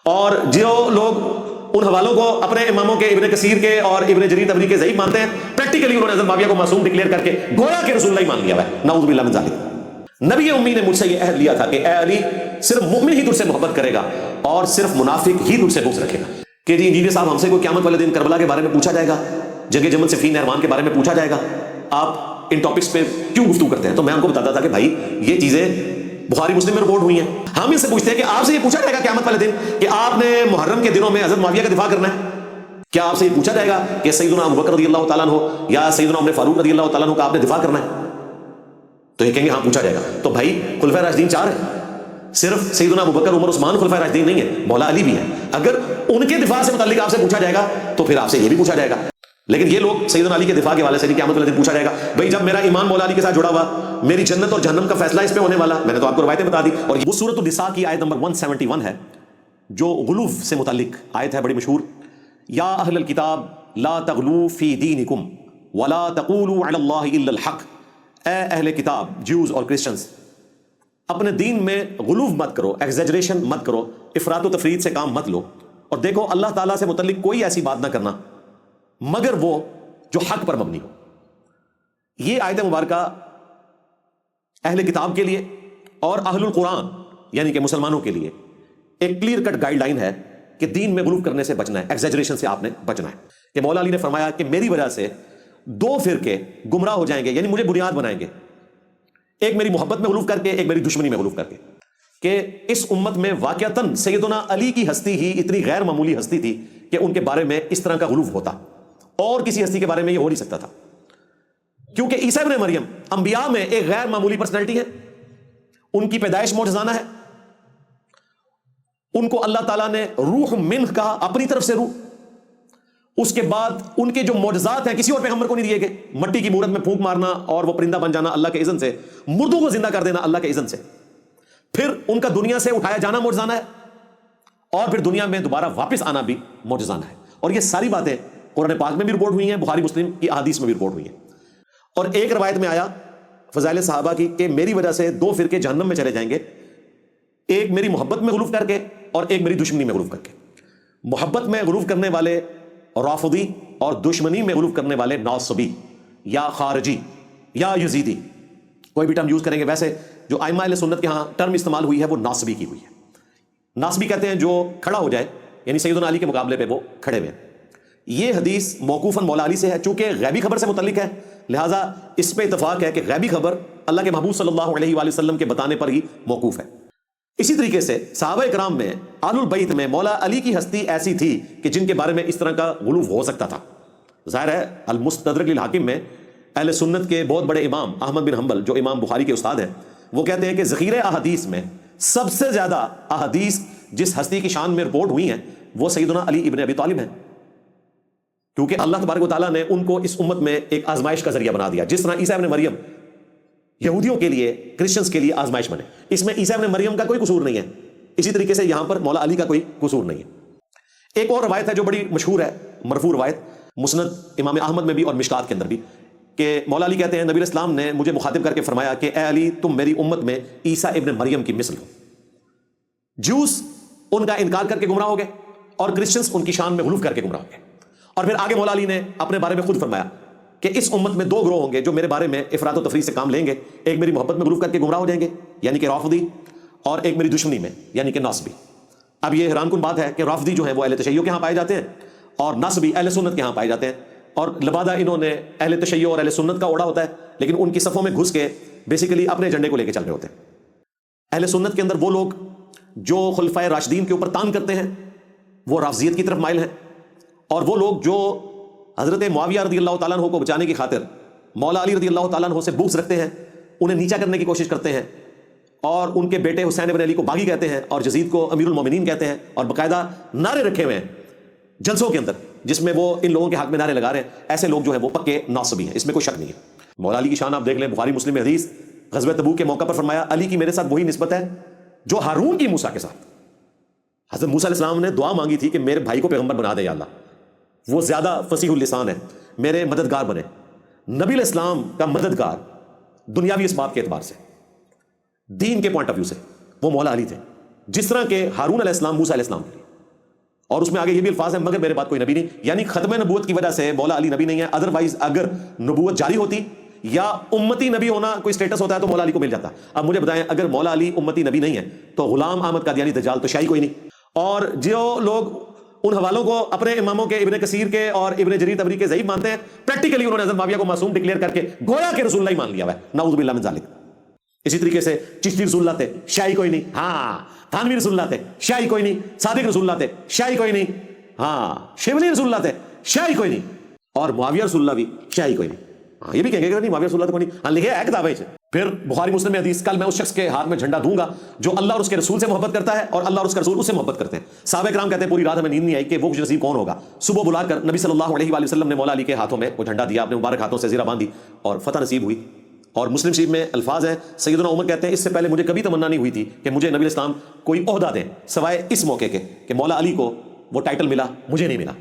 اور جو لوگ ان حوالوں کو اپنے اماموں کے ابن کثیر کے اور ابن جریر طبری کے ضعیف مانتے ہیں، پریکٹیکلی انہوں نے حضرت معاویہ کو معصوم ڈکلیئر کر کے گویا کہ رسول اللہ مان لیا ہوا ہے، نعوذ باللہ من ذالک۔ نبی امی نے مجھ سے یہ عہد لیا تھا کہ اے علی صرف مومن ہی تجھ سے محبت کرے گا اور صرف منافق ہی تجھ سے بغض رکھے گا۔ کہ جی انجینئر صاحب ہم سے کوئی قیامت والے دن کربلا کے بارے میں پوچھا جائے گا، جنگ جمل صفین نہروان کے بارے میں پوچھا جائے گا، آپ ان ٹاپکس پہ کیوں گفتگو کرتے ہیں؟ تو میں ان کو بتاتا تھا کہ بھائی یہ چیزیں بخاری مسلم میں رپورٹ ہوئی ہیں، ہم ان سے پوچھتے ہیں کہ آپ سے یہ پوچھا جائے گا قیامت والے دن کہ آپ نے محرم کے دنوں میں حضرت معاویہ کا دفاع کرنا ہے؟ کیا آپ سے یہ پوچھا جائے گا کہ سیدنا ابوبکر رضی اللہ تعالیٰ عنہ یا سیدنا عمر فاروق رضی اللہ تعالیٰ عنہ کا آپ نے دفاع کرنا ہے؟ تو یہ کہیں گے ہاں پوچھا جائے گا۔ تو بھائی خلفائے راشدین 4 ہیں، صرف سیدنا ابوبکر عمر عثمان خلفائے راشدین نہیں ہے، مولا علی بھی ہے۔ اگر ان کے دفاع سے متعلق آپ سے پوچھا جائے گا تو پھر آپ سے یہ بھی پوچھا جائے گا۔ لیکن یہ لوگ سیدنا علی کے دفاع کے والے سے نہیں قیامت والے دن پوچھا جائے گا۔ بھائی جب میرا ایمان مولا علی کے ساتھ جڑا ہوا، میری جنت اور جہنم کا فیصلہ اس پہ ہونے والا، میں نے تو آپ کو روایتیں بتا دی۔ اور وہ سورۃ النساء کی آیت نمبر 171 ہے جو غلو سے متعلق آیت ہے، بڑی مشہور۔ یا اہل الکتاب لا تغلو فی دینکم ولا تقولوا علی اللہ الا الحق، اے اہل کتاب جیوز اور کرسچنز، اپنے دین میں غلو مت کرو، ایگزیجریشن مت کرو، افراط و تفرید سے کام مت لو، اور دیکھو اللہ تعالیٰ سے متعلق کوئی ایسی بات نہ کرنا مگر وہ جو حق پر مبنی ہو۔ یہ آیت مبارکہ اہل کتاب کے لیے اور اہل القرآن یعنی کہ مسلمانوں کے لیے ایک کلیئر کٹ گائیڈ لائن ہے کہ دین میں غلو کرنے سے بچنا ہے، ایگزیجریشن سے آپ نے بچنا ہے۔ کہ مولا علی نے فرمایا کہ میری وجہ سے 2 فرقے گمراہ ہو جائیں گے، یعنی مجھے بنیاد بنائیں گے، ایک میری محبت میں غلو کر کے، ایک میری دشمنی میں غلو کر کے۔ کہ اس امت میں واقعتاً سیدنا علی کی ہستی ہی اتنی غیر معمولی ہستی تھی کہ ان کے بارے میں اس طرح کا غلو ہوتا، اور کسی ہستی کے بارے میں یہ ہو نہیں سکتا تھا، کیونکہ عیسیٰ ابن مریم انبیاء میں ایک غیر معمولی پرسنالٹی ہے، ان کی پیدائش معجزانہ ہے، ان کو اللہ تعالیٰ نے روح منہ کہا، اپنی طرف سے روح۔ اس کے بعد ان کے جو معجزات ہیں کسی اور پیغمبر کو نہیں دیے گئے، مٹی کی مورت میں پھونک مارنا اور وہ پرندہ بن جانا اللہ کے اذن سے، مردوں کو زندہ کر دینا اللہ کے اذن سے، پھر ان کا دنیا سے اٹھایا جانا معجزانہ ہے، اور پھر دنیا میں دوبارہ واپس آنا بھی معجزانہ ہے۔ اور یہ ساری باتیں قرآن پاک میں بھی رپورٹ ہوئی ہیں، بخاری مسلم کی احادیث میں بھی رپورٹ ہوئی ہیں۔ اور ایک روایت میں آیا فضائل صحابہ کی کہ میری وجہ سے 2 فرقے جہنم میں چلے جائیں گے، ایک میری محبت میں غلو کر کے اور ایک میری دشمنی میں غلو کر کے۔ محبت میں غلو کرنے والے رافضی اور دشمنی میں غلو کرنے والے ناصبی یا خارجی یا یزیدی، کوئی بھی ٹرم یوز کریں گے۔ ویسے جو ائمہ اہل سنت کے ہاں ٹرم استعمال ہوئی ہے وہ ناصبی کی ہوئی ہے۔ ناصبی کہتے ہیں جو کھڑا ہو جائے، یعنی سیدنا علی کے مقابلے پہ وہ کھڑے ہوئے۔ یہ حدیث موقوفاً مولا علی سے ہے، چونکہ غیبی خبر سے متعلق ہے لہٰذا اس پہ اتفاق ہے کہ غیبی خبر اللہ کے محبوب صلی اللہ علیہ وآلہ وسلم کے بتانے پر ہی موقوف ہے۔ اسی طریقے سے صحابہ کرام میں آل البیت میں مولا علی کی ہستی ایسی تھی کہ جن کے بارے میں اس طرح کا غلو ہو سکتا تھا۔ ظاہر ہے المستدرک للحاکم میں اہل سنت کے بہت بڑے امام احمد بن حنبل جو امام بخاری کے استاد ہیں، وہ کہتے ہیں کہ ذخیرہ احادیث میں سب سے زیادہ احادیث جس ہستی کی شان میں رپورٹ ہوئی ہیں وہ سیدنا علی ابن ابی طالب ہیں، کیونکہ اللہ تبارک و تعالیٰ نے ان کو اس امت میں ایک آزمائش کا ذریعہ بنا دیا۔ جس طرح عیسیٰ ابن مریم یہودیوں کے لیے، کرسچنز کے لیے آزمائش بنے، اس میں عیسیٰ ابن مریم کا کوئی قصور نہیں ہے، اسی طریقے سے یہاں پر مولا علی کا کوئی قصور نہیں ہے۔ ایک اور روایت ہے جو بڑی مشہور ہے، مرفوع روایت، مسند امام احمد میں بھی اور مشکات کے اندر بھی، کہ مولا علی کہتے ہیں نبی علیہ السلام نے مجھے مخاطب کر کے فرمایا کہ اے علی تم میری امت میں عیسیٰ ابن مریم کی مثل ہو۔ جوز ان کا انکار کر کے گمراہ ہو گئے اور کرسچنز ان کی شان میں غلو کر کے گمراہ ہو گئے۔ اور پھر آگے مولا علی نے اپنے بارے میں خود فرمایا کہ اس امت میں 2 گروہ ہوں گے جو میرے بارے میں افراط و تفریط سے کام لیں گے، ایک میری محبت میں غلو کر کے گمراہ ہو جائیں گے یعنی کہ رافضی، اور ایک میری دشمنی میں یعنی کہ ناصبی۔ اب یہ حیران کن بات ہے کہ رافضی جو ہیں وہ اہل تشیع کے ہاں پائے جاتے ہیں اور ناصبی اہل سنت کے ہاں پائے جاتے ہیں، اور لبادہ انہوں نے اہل تشیع اور اہل سنت کا اوڑا ہوتا ہے، لیکن ان کی صفوں میں گھس کے بیسیکلی اپنے ایجنڈے کو لے کے چل رہے ہوتے ہیں۔ اہل سنت کے اندر وہ لوگ جو خلفائے راشدین کے اوپر تان کرتے ہیں وہ رافضیت کی طرف مائل ہیں، اور وہ لوگ جو حضرت معاویہ رضی اللہ تعالیٰ عنہ کو بچانے کی خاطر مولا علی رضی اللہ تعالیٰ عنہ سے بغض رکھتے ہیں، انہیں نیچا کرنے کی کوشش کرتے ہیں، اور ان کے بیٹے حسین ابن علی کو باغی کہتے ہیں اور یزید کو امیر المومنین کہتے ہیں، اور باقاعدہ نعرے رکھے ہوئے ہیں جلسوں کے اندر جس میں وہ ان لوگوں کے حق میں نعرے لگا رہے ہیں۔ ایسے لوگ جو ہیں وہ پکے ناصبی ہیں، اس میں کوئی شک نہیں ہے۔ مولا علی کی شان آپ دیکھ لیں، بخاری مسلم میں حدیث، غزوہ تبوک کے موقع پر فرمایا علی کی میرے ساتھ وہی نسبت ہے جو ہارون کی موسیٰ کے ساتھ۔ حضرت موسیٰ علیہ السلام نے دعا مانگی تھی کہ میرے بھائی کو پیغمبر بنا دے یا اللہ، وہ زیادہ فصیح اللسان ہے، میرے مددگار بنے۔ نبی علیہ السلام کا مددگار دنیاوی اسباب کے اعتبار سے، دین کے پوائنٹ آف ویو سے وہ مولا علی تھے، جس طرح کہ ہارون علیہ السلام موسیٰ علیہ السلام کے لیے۔ اور اس میں آگے یہ بھی الفاظ ہیں مگر میرے بعد کوئی نبی نہیں، یعنی ختم نبوت کی وجہ سے مولا علی نبی نہیں ہے، ادروائز اگر نبوت جاری ہوتی یا امتی نبی ہونا کوئی سٹیٹس ہوتا ہے تو مولا علی کو مل جاتا۔ اب مجھے بتائیں اگر مولا علی امتی نبی نہیں ہے تو غلام احمد قادیانی دجال تو شاہی کوئی نہیں۔ اور جو لوگ ان حوالوں کو اپنے اماموں کے ابن کثیر کے اور ابن جریر طبری کے ضعیف مانتے ہیں، پریکٹیکلی انہوں نے حضرت معاویہ کو معصوم ڈکلیئر کر کے گویا کہ رسول اللہ ہی مان لیا ہوا ہے، نعوذ باللہ من ذالک۔ اسی طریقے سے چشتی رسول اللہ تھے، شاہی کوئی نہیں، ہاں تھانوی رسول اللہ تھے، شاہی کوئی نہیں، صادق رسول اللہ تھے، شاہی کوئی نہیں، ہاں شیبلی رسول اللہ تھے، شاہی کوئی نہیں، اور معاویہ رسول اللہ بھی شاہی کوئی نہیں۔ ہاں یہ بھی کہیں گے کہ نہیں معاویہ رسول اللہ کوئی نہیں، ہاں لکھے ہے کتاب ہے۔ پھر بخاری مسلم میں حدیث، کل میں اس شخص کے ہاتھ میں جھنڈا دوں گا جو اللہ اور اس کے رسول سے محبت کرتا ہے اور اللہ اور اس کا رسول اس سے محبت کرتے ہیں۔ صحابہ کرام کہتے ہیں پوری رات ہمیں نیند نہیں آئی کہ وہ خوش نصیب کون ہوگا۔ صبح بلا کر نبی صلی اللہ علیہ وآلہ وسلم نے مولا علی کے ہاتھوں میں وہ جھنڈا دیا، اپنے مبارک ہاتھوں سے زیرہ باندھی اور فتح نصیب ہوئی۔ اور مسلم شریف میں الفاظ ہیں، سیدنا عمر کہتے ہیں اس سے پہلے مجھے کبھی تمنا نہیں ہوئی تھی کہ مجھے نبی الاسلام کوئی عہدہ دیں سوائے اس موقع کے کہ مولا علی کو وہ ٹائٹل ملا، مجھے نہیں ملا۔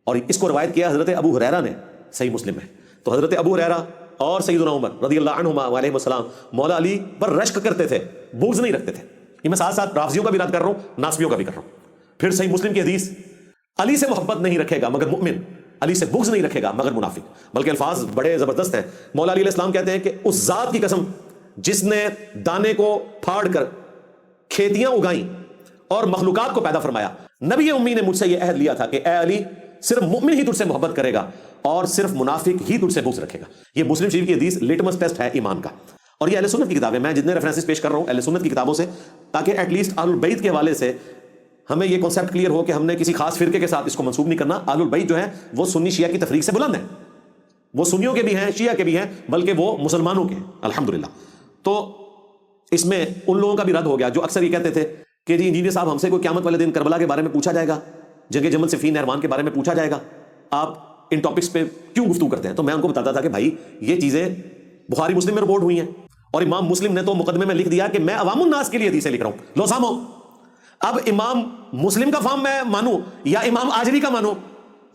اور اس کو روایت کیا حضرت ابو ہریرہ نے صحیح مسلم میں۔ تو حضرت ابو ہریرہ اور سیدنا عمر رضی اللہ عنہما وعلیہ السلام مولا علی پر رشک کرتے تھے، بغض نہیں رکھتے تھے۔ یہ میں ساتھ ساتھ رافضیوں کا بھی رد کر رہا ہوں، ناصبیوں کا بھی کر رہا ہوں۔ پھر صحیح مسلم کی حدیث، علی سے محبت نہیں رکھے گا مگر مؤمن، علی سے بغض نہیں رکھے گا مگر منافق۔ بلکہ الفاظ بڑے زبردست ہیں۔ مولا علی علیہ السلام کہتے ہیں کہ اس ذات کی قسم جس نے دانے کو پھاڑ کر کھیتیاں اگائیں اور مخلوقات کو پیدا فرمایا، نبی امی نے مجھ سے یہ عہد لیا تھا کہ اے علی صرف مؤمن ہی تجھ سے محبت کرے گا اور صرف منافق ہی تجھ سے بغض رکھے گا۔ یہ مسلم شریف کی حدیث لٹمس ٹیسٹ ہے ایمان کا، اور یہ اہل سنت کی کتاب ہے۔ میں جتنے ریفرنسز پیش کر رہا ہوں اہل سنت کی کتابوں سے، تاکہ ایٹ لیسٹ اہل البیت کے حوالے سے ہمیں یہ کنسیپٹ کلیئر ہو کہ ہم نے کسی خاص فرقے کے ساتھ اس کو منسوب نہیں کرنا۔ اہل البیت جو ہے وہ سنی شیعہ کی تفریق سے بلند ہیں، وہ سنیوں کے بھی ہیں، شیعہ کے بھی ہیں، بلکہ وہ مسلمانوں کے ہیں الحمدللہ۔ تو اس میں ان لوگوں کا بھی رد ہو گیا جو اکثر یہ کہتے تھے کہ جی انجینئر صاحب ہم سے کوئی قیامت والے دن کربلا کے بارے میں پوچھا جائے گا، جنگ جمل صفین نہروان کے بارے میں پوچھا جائے گا، آپ ان ٹاپکس پہ کیوں گفتگو کرتے ہیں؟ تو میں ان کو بتاتا تھا کہ بھائی یہ چیزیں بخاری مسلم میں رپورٹ ہوئی ہیں، اور امام مسلم نے تو مقدمے میں لکھ دیا کہ میں عوام الناس کے لیے حدیثیں لکھ رہا ہوں، لو سامو۔ اب امام مسلم کا فہم میں مانوں یا امام آجری کا مانوں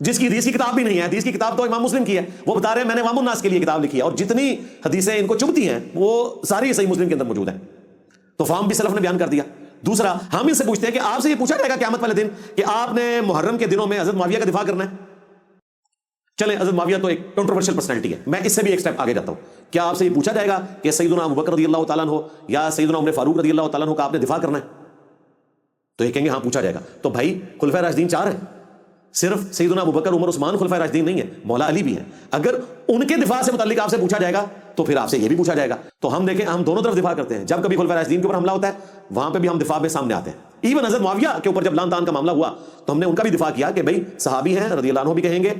جس کی حدیث کی کتاب بھی نہیں ہے؟ حدیث کی کتاب تو امام مسلم کی ہے، وہ بتا رہے ہیں میں نے عوام الناس کے لیے کتاب لکھی ہے، اور جتنی حدیثیں ان کو چبھتی ہیں وہ ساری صحیح مسلم کے اندر موجود ہیں۔ تو فہم بھی سلف نے بیان کر دیا۔ دوسرا، ہم ان سے پوچھتے ہیں کہ آپ سے یہ پوچھا جائے گا قیامت والے دن کہ آپ نے محرم کے دنوں میں حضرت معاویہ کا دفاع کرنا ہے؟ چلیں حضرت معاویہ تو ایک کنٹروورشل پرسنالٹی ہے، میں اس سے بھی ایک سٹیپ آگے جاتا ہوں۔ کیا آپ سے یہ پوچھا جائے گا کہ سیدنا ابوبکر رضی اللہ تعالیٰ عنہ یا سیدنا عمر فاروق رضی اللہ تعالیٰ عنہ کا آپ نے دفاع کرنا ہے؟ تو یہ کہیں گے ہاں پوچھا جائے گا۔ تو بھائی خلفائے راشدین 4 ہیں، صرف سیدنا ابوبکر عمر عثمان خلفائے راشدین نہیں ہے، مولا علی بھی ہیں۔ اگر ان کے دفاع سے متعلق آپ سے پوچھا جائے گا تو پھر آپ سے یہ بھی پوچھا جائے گا۔ تو ہم دیکھیں ہم دونوں طرف دفاع کرتے ہیں، جب کبھی خلفائے راشدین کے اوپر حملہ ہوتا ہے وہاں پہ بھی ہم دفاع میں سامنے آتے ہیں۔ ایون حضرت معاویہ کے اوپر جب لعن طعن کا معاملہ ہوا تو ہم نے ان کا بھی دفاع کیا کہ بھائی صحابی ہیں، رضی اللہ عنہ بھی کہیں گے،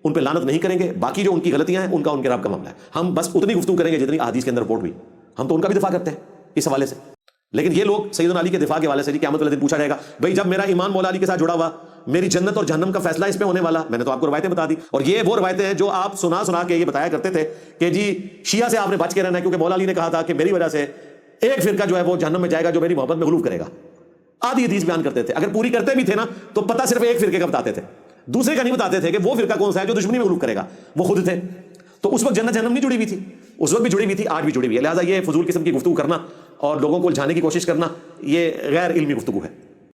ان پہ لعنت نہیں کریں گے، باقی جو ان کی غلطیاں ہیں ان کا ان کے رب کا معاملہ ہے، ہم بس اتنی گفتگو کریں گے جتنی احادیث کے اندر رپورٹ ہوئی، ہم تو ان کا بھی دفاع کرتے ہیں اس حوالے سے۔ لیکن یہ لوگ سیدنا علی کے دفاع کے حوالے سے جی قیامت والے دن پوچھا جائے گا، بھائی جب میرا ایمان مولا علی کے ساتھ جڑا ہوا، میری جنت اور جہنم کا فیصلہ اس پہ ہونے والا، میں نے تو آپ کو روایتیں بتا دی، اور یہ وہ روایتیں ہیں جو آپ سنا سنا کے یہ بتایا کرتے تھے کہ جی شیعہ سے آپ نے بچ کے رہنا ہے کیونکہ مولا علی نے کہا تھا کہ میری وجہ سے ایک فرقہ جو ہے وہ جہنم میں جائے گا جو میری محبت میں غلوف کرے گا۔ آدھی حدیث بیان کرتے تھے، اگر پوری کرتے بھی تھے نا تو پتہ صرف ایک فرقے کا بتاتے تھے، دوسرے کا نہیں بتاتے تھے کہ وہ فرقہ کون سا ہے جو دشمنی میں غلوف کرے گا، وہ خود تھے۔ تو اس وقت جنت جہنم نہیں جڑی ہوئی تھی، اس وقت بھی جڑی ہوئی تھی، آج بھی جڑی ہوئی ہے۔ لہٰذا یہ فضول قسم کی گفتگو کرنا اور لوگوں کو الجھانے کی کوشش کرنا یہ غیر علمی گفتگو ہے۔